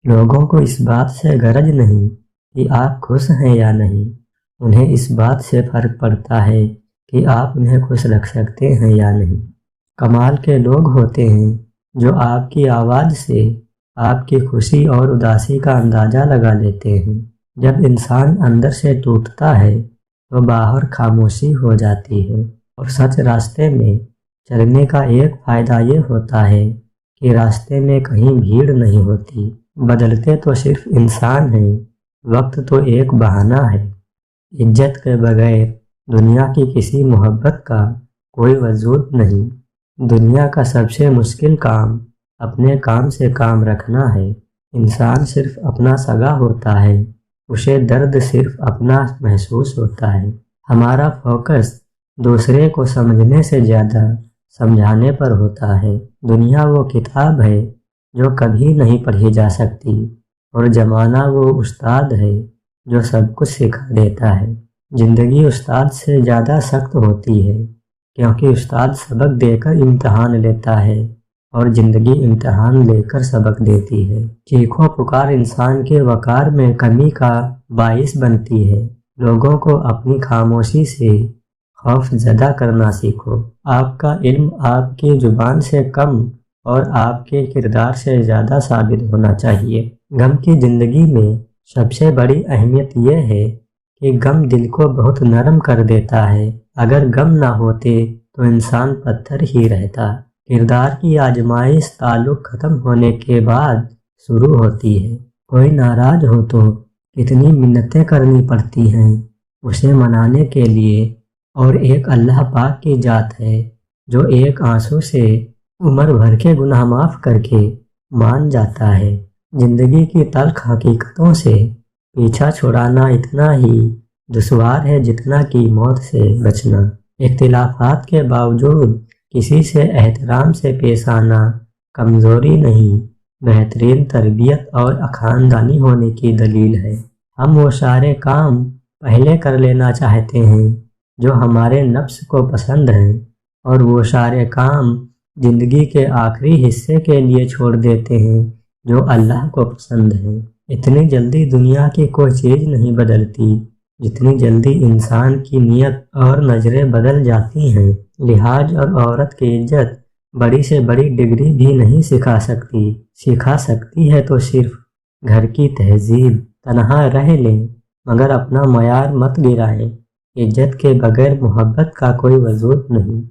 لوگوں کو اس بات سے غرض نہیں کہ آپ خوش ہیں یا نہیں، انہیں اس بات سے فرق پڑتا ہے کہ آپ انہیں خوش رکھ سکتے ہیں یا نہیں۔ کمال کے لوگ ہوتے ہیں جو آپ کی آواز سے آپ کی خوشی اور اداسی کا اندازہ لگا لیتے ہیں۔ جب انسان اندر سے ٹوٹتا ہے تو باہر خاموشی ہو جاتی ہے، اور سچ راستے میں چلنے کا ایک فائدہ یہ ہوتا ہے کہ راستے میں کہیں بھیڑ نہیں ہوتی۔ بدلتے تو صرف انسان ہیں، وقت تو ایک بہانہ ہے۔ عزت کے بغیر دنیا کی کسی محبت کا کوئی وجود نہیں۔ دنیا کا سب سے مشکل کام اپنے کام سے کام رکھنا ہے۔ انسان صرف اپنا سگا ہوتا ہے، اسے درد صرف اپنا محسوس ہوتا ہے۔ ہمارا فوکس دوسرے کو سمجھنے سے زیادہ سمجھانے پر ہوتا ہے۔ دنیا وہ کتاب ہے جو کبھی نہیں پڑھی جا سکتی، اور زمانہ وہ استاد ہے جو سب کچھ سکھا دیتا ہے۔ زندگی استاد سے زیادہ سخت ہوتی ہے، کیونکہ استاد سبق دے کر امتحان لیتا ہے اور زندگی امتحان لے کر سبق دیتی ہے۔ چیخ و پکار انسان کے وقار میں کمی کا باعث بنتی ہے۔ لوگوں کو اپنی خاموشی سے خوف زدہ کرنا سیکھو۔ آپ کا علم آپ کی زبان سے کم اور آپ کے کردار سے زیادہ ثابت ہونا چاہیے۔ غم کی زندگی میں سب سے بڑی اہمیت یہ ہے کہ غم دل کو بہت نرم کر دیتا ہے۔ اگر غم نہ ہوتے تو انسان پتھر ہی رہتا۔ کردار کی آزمائش تعلق ختم ہونے کے بعد شروع ہوتی ہے۔ کوئی ناراض ہو تو کتنی منتیں کرنی پڑتی ہیں اسے منانے کے لیے، اور ایک اللہ پاک کی ذات ہے جو ایک آنسو سے عمر بھر کے گناہ معاف کر کے مان جاتا ہے۔ زندگی کی تلخ حقیقتوں سے پیچھا چھڑانا اتنا ہی دشوار ہے جتنا کہ موت سے بچنا۔ اختلافات کے باوجود کسی سے احترام سے پیش آنا کمزوری نہیں، بہترین تربیت اور خاندانی ہونے کی دلیل ہے۔ ہم وہ سارے کام پہلے کر لینا چاہتے ہیں جو ہمارے نفس کو پسند ہیں، اور وہ سارے کام زندگی کے آخری حصے کے لیے چھوڑ دیتے ہیں جو اللہ کو پسند ہیں۔ اتنی جلدی دنیا کی کوئی چیز نہیں بدلتی جتنی جلدی انسان کی نیت اور نظریں بدل جاتی ہیں۔ لحاظ اور عورت کی عزت بڑی سے بڑی ڈگری بھی نہیں سکھا سکتی ہے تو صرف گھر کی تہذیب۔ تنہا رہ لیں مگر اپنا معیار مت گرائیں۔ عزت کے بغیر محبت کا کوئی وجود نہیں۔